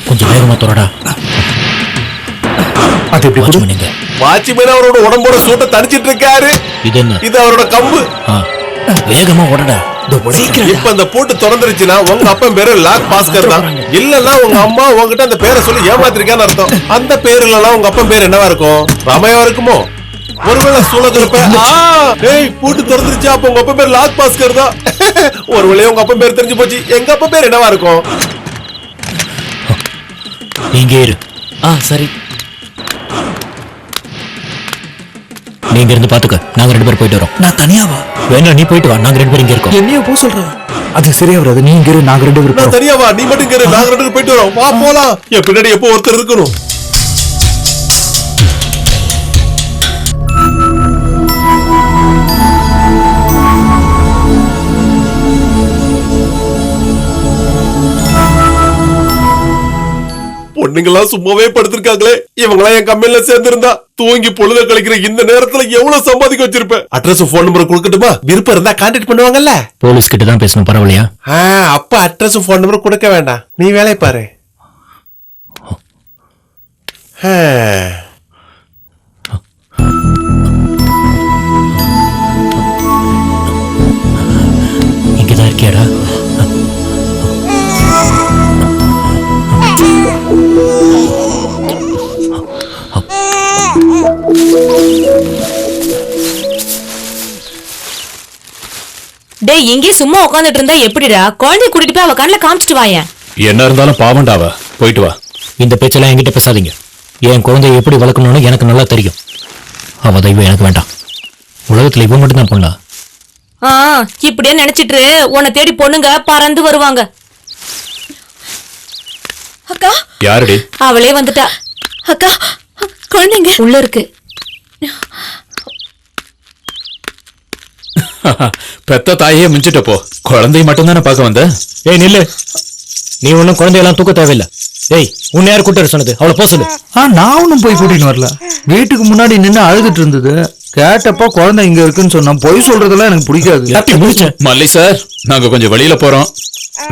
கொஞ்சம் வேகமா தோறடா. அது எப்படி பண்ணுவீங்க? வாட்ச்மேன் அவரோட உடம்போட சூட்டை தணிச்சிட்டு இருக்காரு. இது என்ன? இது அவரோட கம்பு. வேகமா ஓடடா. இப்ப அந்த பூட்டு திறந்துருச்சுன்னா உங்க அப்பன் பேரு லாக் பாஸ்கர் தான். இல்லன்னா உங்க அம்மா உங்ககிட்ட அந்த பேரை சொல்லி ஏமாத்திருக்கான்னு அர்த்தம். அந்த பேர் இல்லன்னா உங்க அப்பன் பேர் என்னவா இருக்கும்? ராமையா இருக்குமோ? ஒருவேளை சூழகிறப்ப பூட்டு திறந்துருச்சா அப்ப உங்க அப்பன் பேர் லாக் பாஸ்கர் தான். ஒருவேளை உங்க அப்பன் பேர் தெரிஞ்சு போச்சு. எங்க அப்பன் பேர் என்னவா இருக்கும்? நீங்க இரு. சரி, நீங்க இருந்து பாத்துக்க. நாங்க 2 பேரும் போயிட்டு வரோம். நான் தனியாவா? வேணா நீ போயிட்டு வா. நாங்க 2 பேரும் இங்க இருக்கோம். என்னைய போ சொல்றேன். அது சரியா வராது. நீ இங்க இரு. நாங்க 2 பேரும் நான் தனியாவா? நீ மட்டும் இங்க இரு. நாங்க 2 பேரும் போயிட்டு வரோம். வா போலாம். என் பின்னாடி எப்போ ஒருத்தர் இருக்கணும். பொண்ணுங்கெல்லாம் சும்மாவே படுத்திருக்காங்களே. இவங்களாம் என் கம்பெனில சேர்ந்திருந்தா தூங்கி பொழுத கழிக்கிற இந்த நேரத்துல எவ்வளவு சம்பாதிக்க வச்சிருப்பேன். அட்ரஸ் போன் நம்பர் கொடுக்கட்டுமா? விருப்பம் இருந்தா கான்டாக்ட் பண்ணுவாங்கல்ல. போலீஸ் கிட்ட தான் பேசணும். பரவாயில்லையா? அப்ப அட்ரஸ் போன் நம்பர் கொடுக்க வேண்டாம். நீ வேலையை பாரு. இங்கதான் இருக்கியாடா? டேய், இங்கே சும்மா உட்காந்துட்டு இருந்தா எப்படிடா? குழந்தைய கூட்டிட்டு போய் அவ கண்ணுல காமிச்சிட்டு வாயேன். என்ன இருந்தாலும் பாவண்டாவ. போயிட்டு வா. இந்த பேச்செல்லாம் என்கிட்ட பேசாதீங்க. என் குழந்தைய எப்படி வளர்க்கணும்னு எனக்கு நல்லா தெரியும். அவ தெய்வம் எனக்கு வேண்டாம். உலகத்துல இவ மட்டும் தான் பொண்ணா? இப்படியே நினைச்சிட்டு உன்னை தேடி பொண்ணுங்க பறந்து வருவாங்க. அக்கா, யாருடி? அவளே வந்துட்டா. அக்கா, குழந்தைங்க உள்ள இருக்கு. பெத்த தாயே மிஞ்சிட்ட போ. குழந்தை மட்டும் தானே பார்க்க வந்த. ஏய் நில்லு. நீ ஒன்னும் குழந்தையெல்லாம் தூக்க தேவையில்ல. ஏய், உன்னை யார் கூட்ட சொன்னது? அவளை போக சொல்லு. நான் ஒன்னும் போய் கூட்டின்னு வரல. வீட்டுக்கு முன்னாடி நின்று அழுதுட்டு இருந்தது. கேட்டப்ப குழந்தை இங்க இருக்குன்னு சொன்னா. பொய் சொல்றதெல்லாம் எனக்கு பிடிக்காது. மல்லி சார், நாங்க கொஞ்சம் வெளியில போறோம்.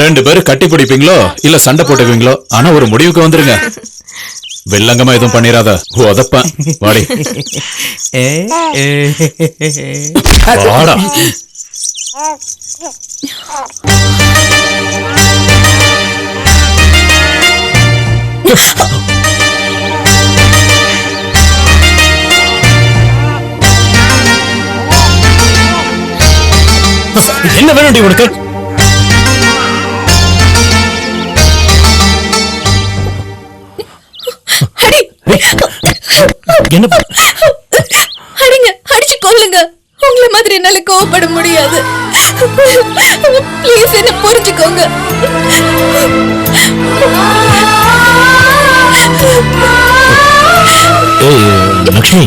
2 பேரும் கட்டி பிடிப்பீங்களோ இல்ல சண்டை போட்டுக்குவீங்களோ? ஆனா ஒரு முடிவுக்கு வந்துருங்க. வெள்ளங்கமா எதுவும் பண்ணிராத. உதப்பேன். வாடி. வாடா. என்ன வேணும்டி உனக்கு? என்ன அடிங்க, அடிச்சு கொல்லுங்க. உங்களை மாதிரி என்னால கோவப்பட முடியாது. ப்ளீஸ் என்ன புரிஞ்சுக்கோங்க. லக்ஷ்மி,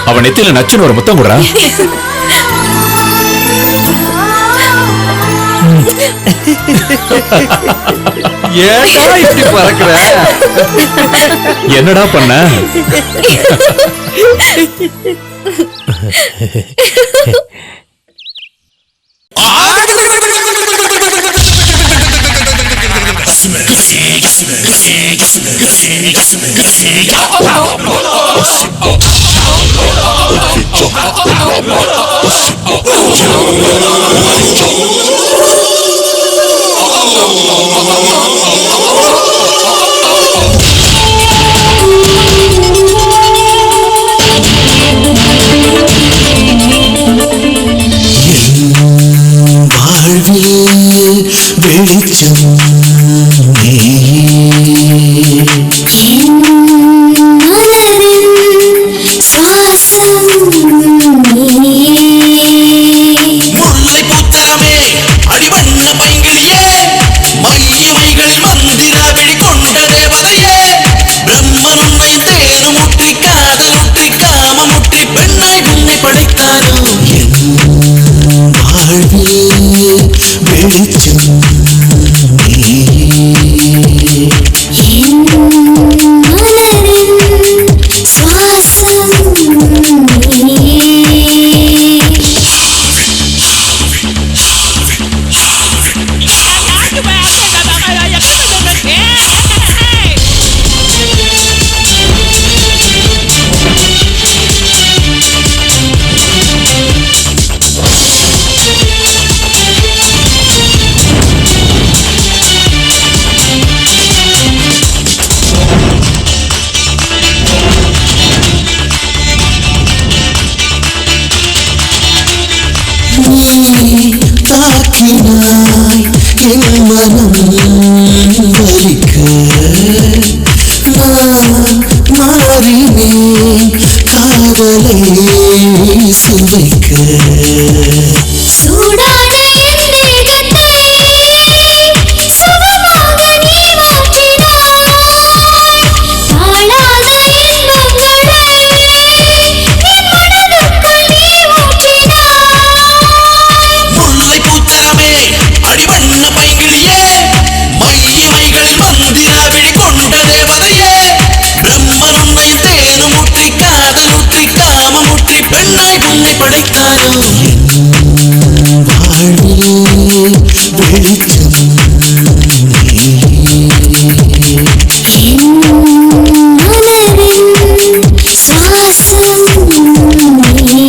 அவன் நெத்தியில நச்சுன்னு ஒரு முத்தம் கொடுறா. ஏடா இப்படி பறக்குற? என்னடா பண்ண? வெளிச்சம் முல்லை புத்தகமே என் மனம் வலிக்க நான் மாறினேன் காதலை சுவைக்க சூடான என் தேகத்தை சுகமாக நீ மாற்றினாய். தாழாத இன்பங்களை என் மனதுக்குள் நீ ஊற்றினாய். முல்லை பூச்சரமே அடிவண்ண பைங்கிளியே மையமைகளில் மந்திர விழி கொண்ட தேவதையே பிரம்மன் உன்னை தேனும் ஊற்றி காதல் ஊற்றி காமம் ஊற்றி பெண்ணாய் உன்னை படைத்தாரோ என் வாழ்வில் வெளிச்சம் என் மனதின் சுவாசம் நீ.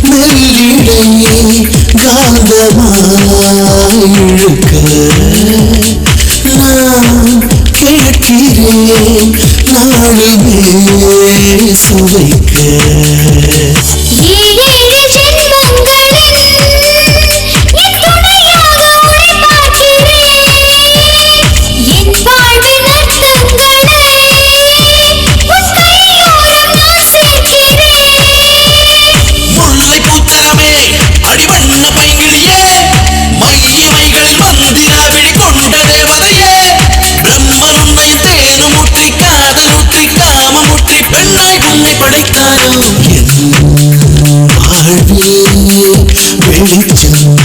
மெல்லிடையே காந்தமாய் இழுக்க நான் கேட்கிறேன் நாளுமே சுவைக்க ஏழேழு ஜென்மங்களில் என் துணையாக உன்னை பார்க்கிறேன். என் வாழ்வின் அர்த்தங்களை உன் கையோரம் நான் சேர்க்கிறேன். முல்லை பூச்சரமே அடிவண்ண பைங்கிளியே மையமைகளில் மந்திர விழி கொண்ட தேவதையே பிரம்மன் உன்னை தேனும் ஊற்றி காதல் ஊற்றி காமம் ஊற்றி பெண்ணாய் உன்னை படைத்தாரோ என் வாழ்வில் வெளிச்சம்